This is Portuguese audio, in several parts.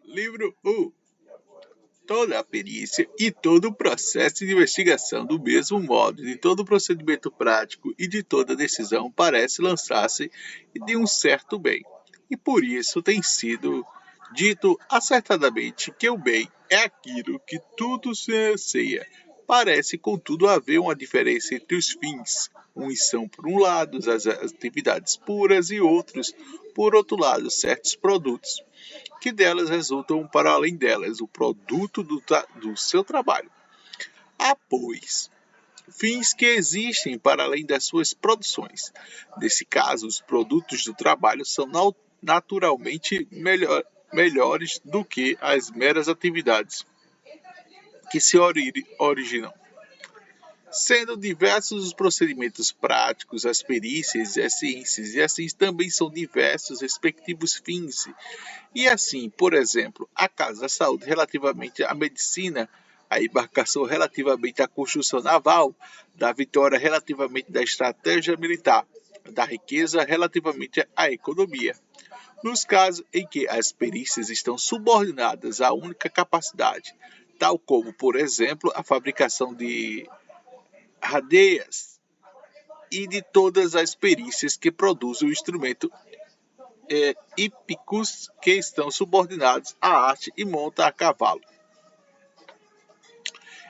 Livro 1. Toda a perícia e todo o processo de investigação, do mesmo modo de todo o procedimento prático e de toda decisão, parece lançar-se de um certo bem. E por isso tem sido dito acertadamente que o bem é aquilo que tudo se anseia. Parece, contudo, haver uma diferença entre os fins. Uns são, por um lado, as atividades puras e outros, por outro lado, certos produtos que delas resultam para além delas, o produto do seu trabalho. Há, pois, fins que existem para além das suas produções. Nesse caso, os produtos do trabalho são naturalmente melhores do que as meras atividades que se originam. Sendo diversos os procedimentos práticos, as perícias e as ciências, e assim também são diversos respectivos fins. E assim, por exemplo, a casa da saúde relativamente à medicina, a embarcação relativamente à construção naval, da vitória relativamente da estratégia militar, da riqueza relativamente à economia. Nos casos em que as perícias estão subordinadas à única capacidade, tal como, por exemplo, a fabricação de radeias e de todas as perícias que produzem o instrumento hípicos que estão subordinados à arte e monta a cavalo.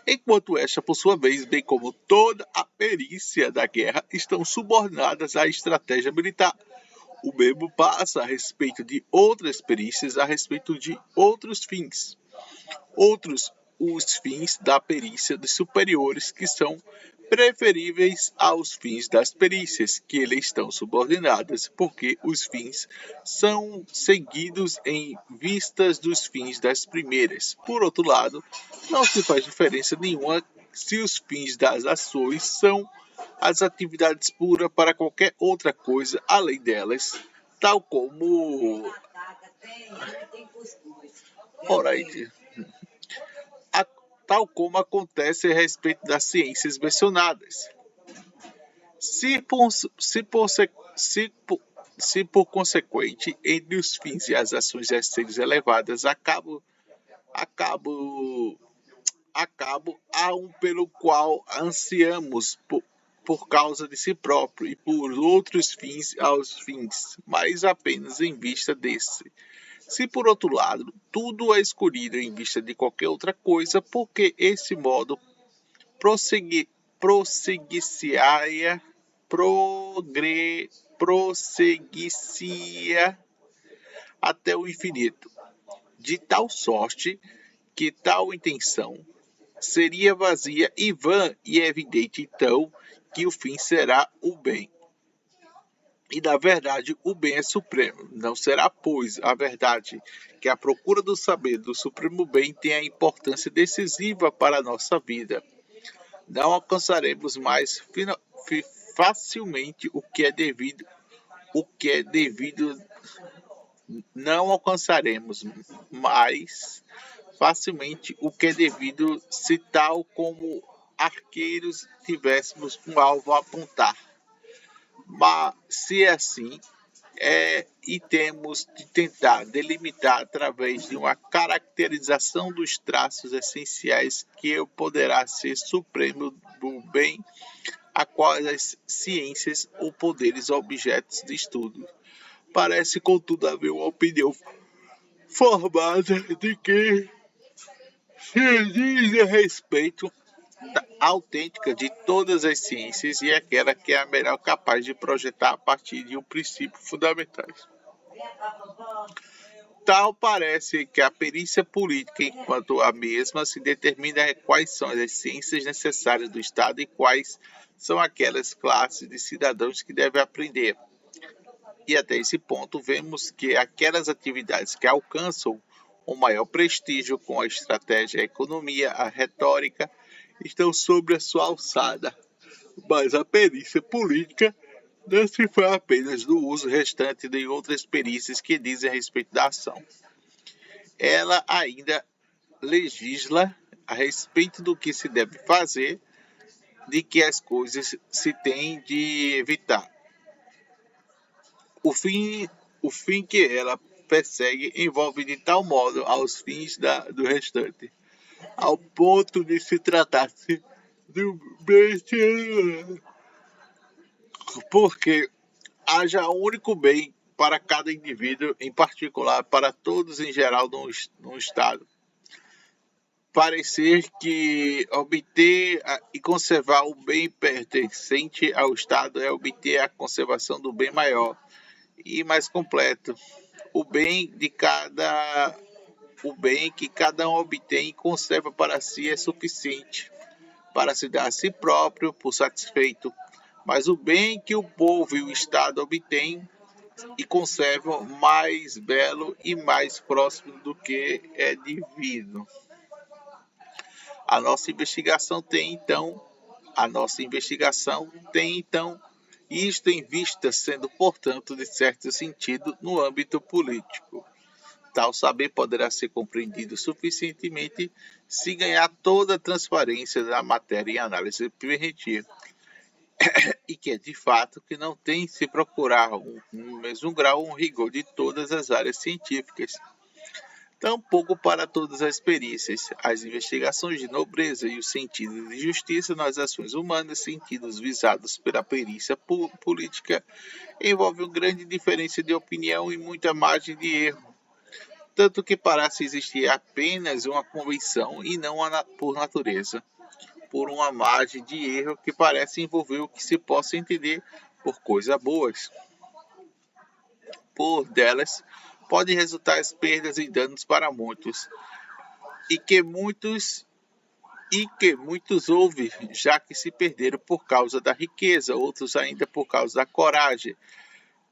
Enquanto esta, por sua vez, bem como toda a perícia da guerra, estão subordinadas à estratégia militar. O mesmo passa a respeito de outras perícias, a respeito de outros fins. Os fins da perícia dos superiores, que são preferíveis aos fins das perícias, que lhe estão subordinadas, porque os fins são seguidos em vistas dos fins das primeiras. Por outro lado, não se faz diferença nenhuma se os fins das ações são as atividades puras para qualquer outra coisa além delas, tal como Alright. Tal como acontece a respeito das ciências mencionadas. Se por, se por, se por, se por consequente, entre os fins e as ações a serem elevadas, há um pelo qual ansiamos por causa de si próprio e por outros fins aos fins, mas apenas em vista desse. Se por outro lado, tudo é escolhido em vista de qualquer outra coisa, porque esse modo prosseguicia até o infinito, de tal sorte que tal intenção seria vazia e vã, e é evidente então que o fim será o bem. E na verdade o bem é supremo. Não será, pois, a verdade que a procura do saber do supremo bem tem a importância decisiva para a nossa vida. Não alcançaremos mais facilmente o que é devido, não alcançaremos mais facilmente o que é devido se tal como arqueiros tivéssemos um alvo a apontar. Mas se é assim, e temos de tentar delimitar através de uma caracterização dos traços essenciais que poderá ser supremo do bem, a quais as ciências ou poderes objetos de estudo. Parece, contudo, haver uma opinião formada de que se diz a respeito autêntica de todas as ciências e aquela que é a melhor capaz de projetar a partir de um princípio fundamentais. Tal parece que a perícia política, enquanto a mesma, se determina quais são as ciências necessárias do Estado e quais são aquelas classes de cidadãos que devem aprender. E até esse ponto vemos que aquelas atividades que alcançam o maior prestígio com a estratégia, a economia, a retórica, estão sobre a sua alçada. Mas a perícia política não se fala apenas do uso restante de outras perícias que dizem a respeito da ação. Ela ainda legisla a respeito do que se deve fazer, de que as coisas se têm de evitar. O fim que ela persegue envolve de tal modo aos fins do restante, ao ponto de se tratar-se do bem, porque haja um único bem para cada indivíduo, em particular para todos em geral no Estado. Parecer que obter e conservar o bem pertencente ao Estado é obter a conservação do bem maior e mais completo, o bem que cada um obtém e conserva para si é suficiente para se dar a si próprio por satisfeito, mas o bem que o povo e o Estado obtêm e conservam mais belo e mais próximo do que é devido. A nossa investigação tem então isto em vista, sendo, portanto, de certo sentido, no âmbito político. Tal saber poderá ser compreendido suficientemente se ganhar toda a transparência da matéria em análise permitir, e que é de fato que não tem se procurar no mesmo grau um rigor de todas as áreas científicas. Tampouco para todas as perícias, as investigações de nobreza e o sentido de justiça nas ações humanas, sentidos visados pela perícia política, envolvem uma grande diferença de opinião e muita margem de erro, tanto que parece existir apenas uma convenção e não por natureza, por uma margem de erro que parece envolver o que se possa entender por coisas boas. Por delas, podem resultar as perdas e danos para muitos, e que muitos houve, já que se perderam por causa da riqueza, outros ainda por causa da coragem,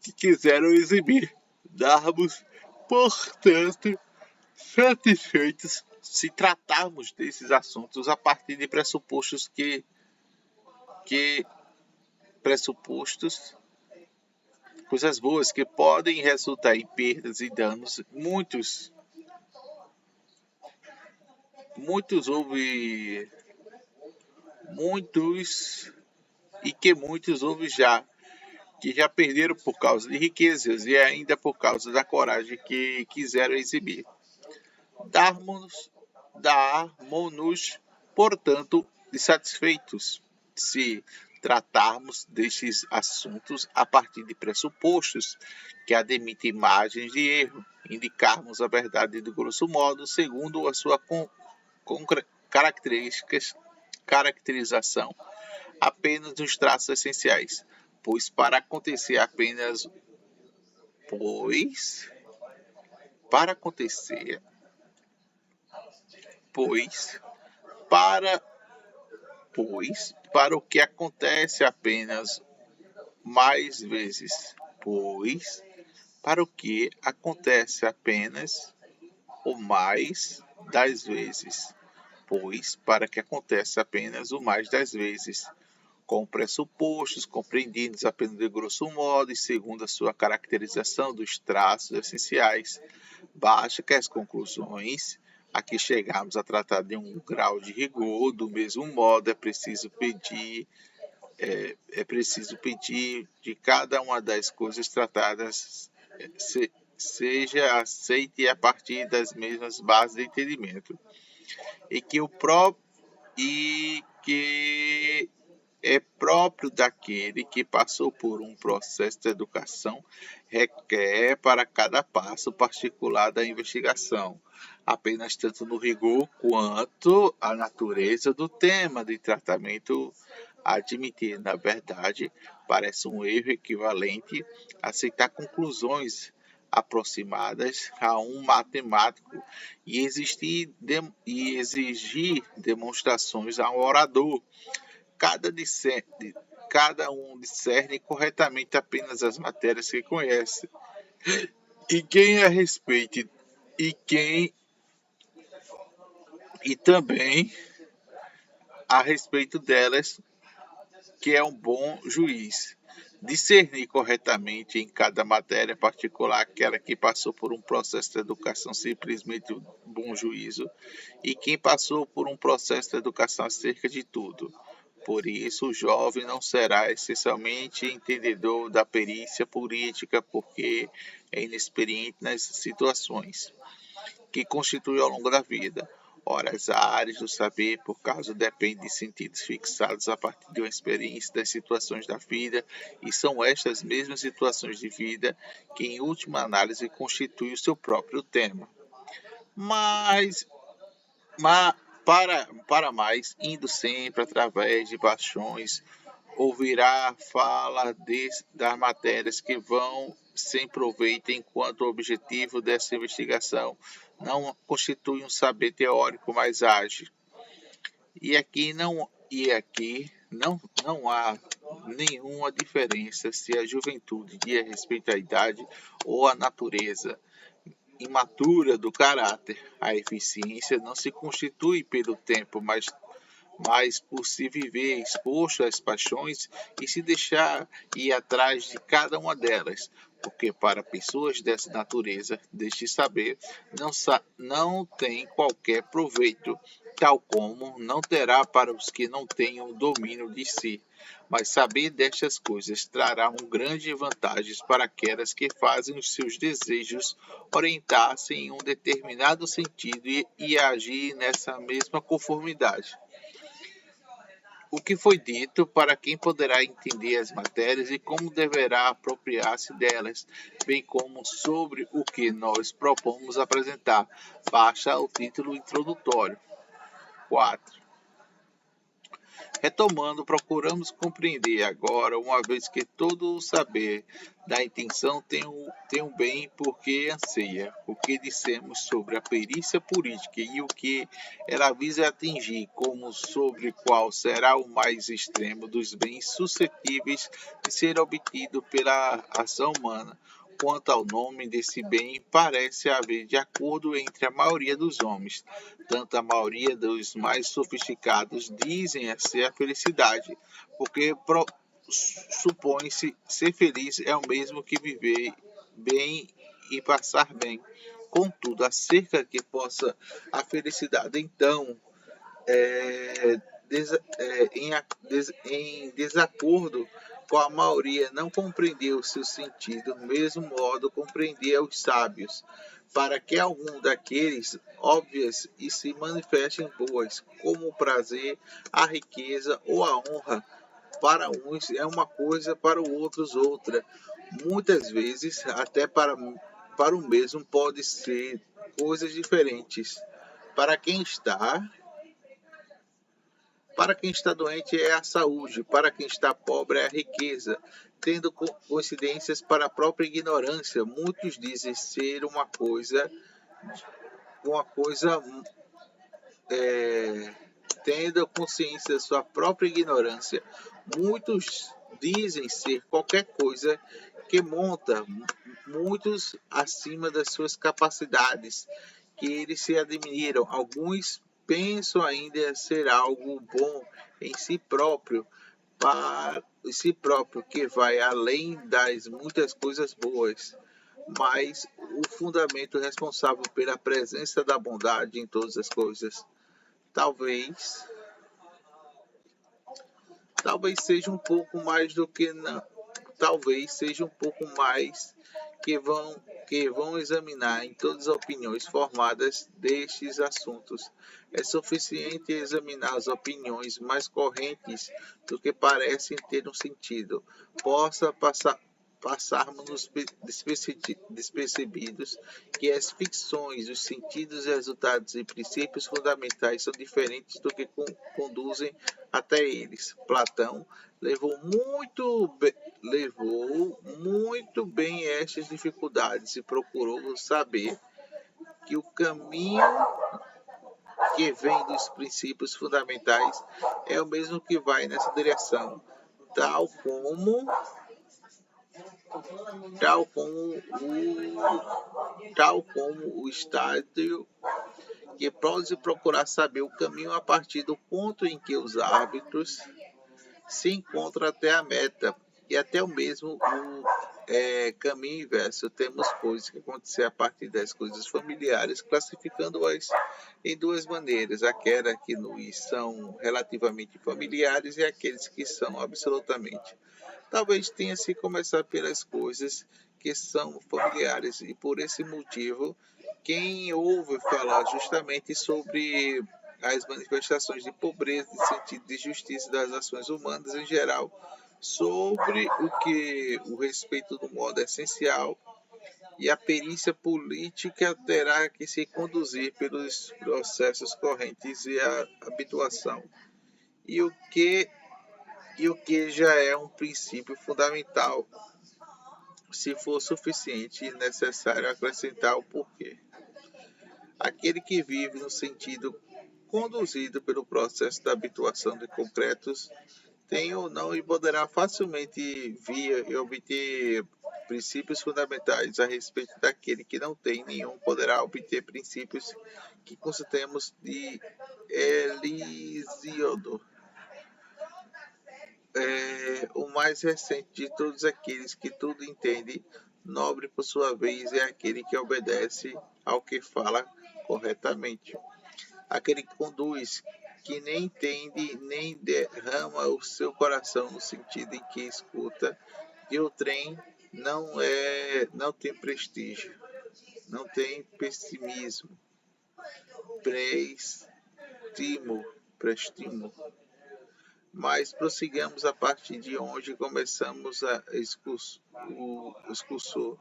que quiseram exibir. Darmos, portanto, satisfeitos se tratarmos desses assuntos a partir de pressupostos coisas boas que podem resultar em perdas e danos. Muitos houve já, que já perderam por causa de riquezas e ainda por causa da coragem que quiseram exibir. Darmos-nos, portanto, satisfeitos se tratarmos destes assuntos a partir de pressupostos que admitem margens de erro, indicarmos a verdade de grosso modo segundo a sua caracterização apenas dos traços essenciais, pois para acontecer para o que acontece apenas mais vezes, para o que acontece apenas o mais das vezes, para que acontece apenas o mais das vezes, com pressupostos compreendidos apenas de grosso modo e segundo a sua caracterização dos traços essenciais, basta que as conclusões a que chegarmos a tratar de um grau de rigor. Do mesmo modo, é preciso pedir de cada uma das coisas tratadas seja aceite a partir das mesmas bases de entendimento, e que é próprio daquele que passou por um processo de educação, requer para cada passo particular da investigação, apenas tanto no rigor quanto a natureza do tema de tratamento admitir. Na verdade, parece um erro equivalente aceitar conclusões aproximadas a um matemático e exigir demonstrações a um orador. Cada um discerne corretamente apenas as matérias que conhece, e quem a respeite, e também a respeito delas, que é um bom juiz. Discernir corretamente em cada matéria particular aquela que passou por um processo de educação, simplesmente um bom juízo, e quem passou por um processo de educação acerca de tudo, Por isso, o jovem não será essencialmente entendedor da perícia política, porque é inexperiente nas situações que constituem ao longo da vida. Ora, as áreas do saber, por causa, dependem de sentidos fixados a partir de uma experiência das situações da vida, e são estas mesmas situações de vida que, em última análise, constituem o seu próprio tema. Mas para mais, indo sempre através de paixões, ouvirá fala das matérias que vão sem proveito, enquanto o objetivo dessa investigação não constitui um saber teórico, mas age. E aqui não há nenhuma diferença se a juventude diz respeito à idade ou à natureza imatura do caráter. A eficiência não se constitui pelo tempo, mas por se viver exposto às paixões e se deixar ir atrás de cada uma delas. Porque para pessoas dessa natureza, deste saber, não tem qualquer proveito, tal como não terá para os que não tenham domínio de si. Mas saber destas coisas trará grande vantagens para aquelas que fazem os seus desejos orientar-se em um determinado sentido e agir nessa mesma conformidade. O que foi dito para quem poderá entender as matérias e como deverá apropriar-se delas, bem como sobre o que nós propomos apresentar. Basta o título introdutório. 4. Retomando, procuramos compreender agora, uma vez que todo o saber da intenção tem um bem porque anseia, o que dissemos sobre a perícia política e o que ela visa atingir, como sobre qual será o mais extremo dos bens suscetíveis de ser obtido pela ação humana. Quanto ao nome desse bem, parece haver de acordo entre a maioria dos homens. Tanto a maioria dos mais sofisticados dizem ser a felicidade, porque supõe-se ser feliz é o mesmo que viver bem e passar bem. Contudo, acerca que possa a felicidade, então, em desacordo com a maioria, não compreendeu o seu sentido, do mesmo modo compreendia os sábios, para que algum daqueles óbvias e se manifestem boas, como o prazer, a riqueza ou a honra. Para uns é uma coisa, para outros outra. Muitas vezes, até para o mesmo pode ser coisas diferentes. Para quem está Para quem está doente é a saúde, para quem está pobre é a riqueza, tendo coincidências para a própria ignorância. Muitos dizem ser uma coisa tendo consciência da sua própria ignorância. Muitos dizem ser qualquer coisa que monta muitos acima das suas capacidades, que eles se admiram. Alguns pensam ainda ser algo bom em si próprio, que vai além das muitas coisas boas, mas o fundamento responsável pela presença da bondade em todas as coisas. Talvez seja um pouco mais do que não, talvez seja um pouco mais que vão examinar em todas as opiniões formadas destes assuntos. É suficiente examinar as opiniões mais correntes do que parecem ter um sentido. Passarmos despercebidos que as ficções, os sentidos, resultados e princípios fundamentais são diferentes do que conduzem até eles. Platão levou muito bem estas dificuldades e procurou saber que o caminho que vem dos princípios fundamentais é o mesmo que vai nessa direção, tal como o estádio que pode procurar saber o caminho a partir do ponto em que os árbitros se encontram até a meta, e até o mesmo caminho inverso. Temos coisas que acontecer a partir das coisas familiares, classificando-as em duas maneiras: aquelas que nos são relativamente familiares e aqueles que são absolutamente. Talvez tenha se começar pelas coisas que são familiares e por esse motivo quem ouve falar justamente sobre as manifestações de pobreza, de sentido de justiça das ações humanas em geral, sobre o que o respeito do modo essencial e a perícia política terá que se conduzir pelos processos correntes e a habituação. E o que já é um princípio fundamental, se for suficiente e necessário acrescentar o porquê. Aquele que vive no sentido conduzido pelo processo da habituação de concretos tem ou não e poderá facilmente vir e obter princípios fundamentais a respeito daquele que não tem nenhum, poderá obter princípios que consideramos de Elisiodor. O mais recente de todos aqueles que tudo entende, nobre por sua vez, é aquele que obedece ao que fala corretamente. Aquele que conduz, que nem entende, nem derrama o seu coração no sentido em que escuta, e o trem não tem prestígio, não tem pessimismo, prestimo. Mas prossigamos a partir de onde começamos o excursor,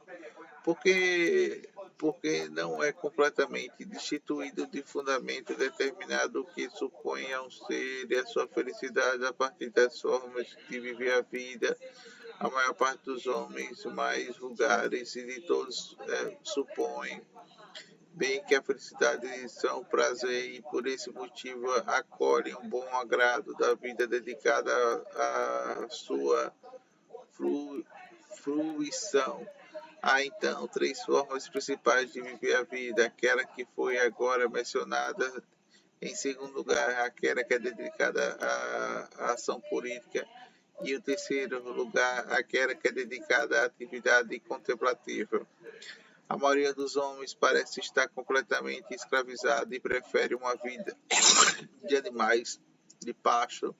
porque não é completamente destituído de fundamento determinado que suponha um ser e a sua felicidade a partir das formas de viver a vida. A maior parte dos homens mais vulgares e de todos supõem bem que a felicidade são um prazer e por esse motivo acolhem um bom agrado da vida dedicada à sua fruição. Há então três formas principais de viver a vida: aquela que foi agora mencionada, em segundo lugar, aquela que é dedicada à ação política, e em terceiro lugar, aquela que é dedicada à atividade contemplativa. A maioria dos homens parece estar completamente escravizada e prefere uma vida de animais, de pasto,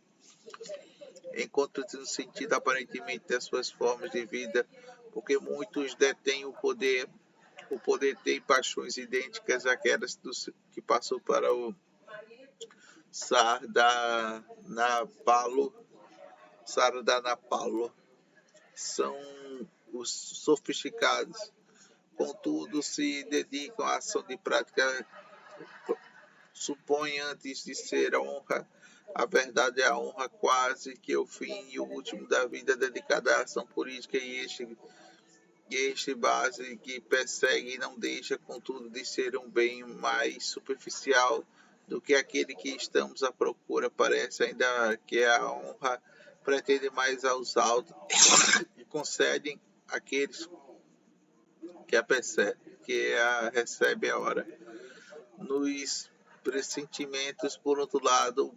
enquanto no sentido aparentemente das suas formas de vida, porque muitos detêm o poder tem paixões idênticas àquelas que passou para o Sardanapalo. São os sofisticados, contudo, se dedicam à ação de prática, supõe antes de ser a honra. A verdade é a honra quase que o fim e o último da vida dedicada à ação política, e este base que persegue não deixa, contudo, de ser um bem mais superficial do que aquele que estamos à procura. Parece ainda que a honra pretende mais aos altos e concedem àqueles que a recebem a hora. Nos pressentimentos, por outro lado,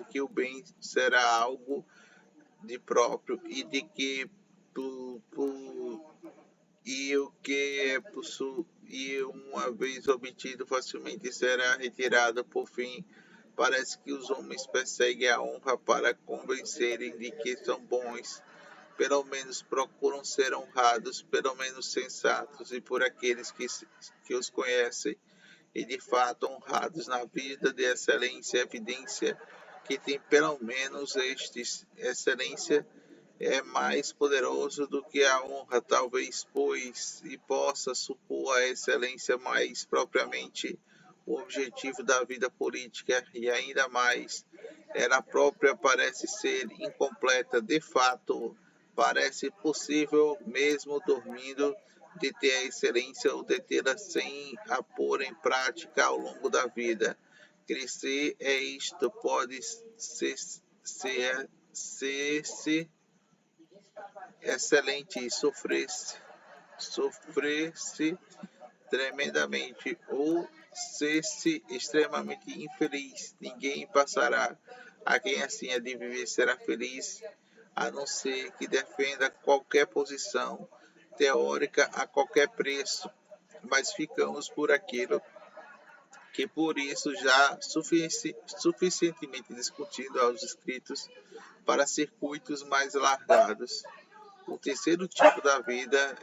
que o bem será algo de próprio e de que e o que e uma vez obtido facilmente será retirado. Por fim, parece que os homens perseguem a honra para convencerem de que são bons, pelo menos procuram ser honrados, pelo menos sensatos, e por aqueles que os conhecem, e de fato honrados na vida de excelência, evidência que tem pelo menos excelência é mais poderoso do que a honra, talvez, pois, e possa supor a excelência mais propriamente o objetivo da vida política, e ainda mais, ela própria parece ser incompleta. De fato, parece possível, mesmo dormindo, de ter a excelência ou de tê-la sem a pôr em prática ao longo da vida. Crescer é isto, pode ser excelente e sofrer-se tremendamente ou ser-se extremamente infeliz. Ninguém passará. A quem assim é de viver será feliz. a não ser que defenda qualquer posição teórica a qualquer preço, mas ficamos por aquilo que por isso já suficientemente discutido aos escritos para circuitos mais alargados. O terceiro tipo da vida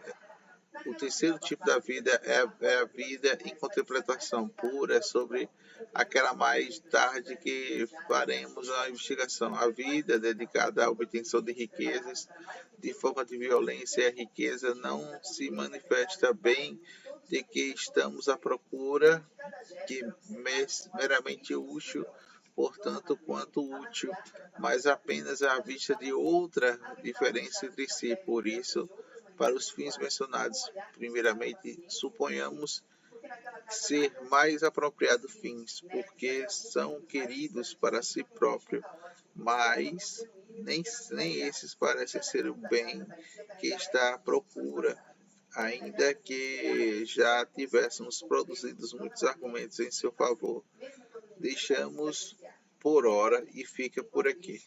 o terceiro tipo da vida é a vida em contemplação pura sobre aquela mais tarde que faremos a investigação. A vida dedicada à obtenção de riquezas de forma de violência e a riqueza não se manifesta bem de que estamos à procura que meramente útil, portanto, quanto útil, mas apenas à vista de outra diferença entre si. Por isso, para os fins mencionados primeiramente, suponhamos ser mais apropriado fins, porque são queridos para si próprio, mas nem esses parecem ser o bem que está à procura, ainda que já tivéssemos produzido muitos argumentos em seu favor. Deixamos por hora e fica por aqui.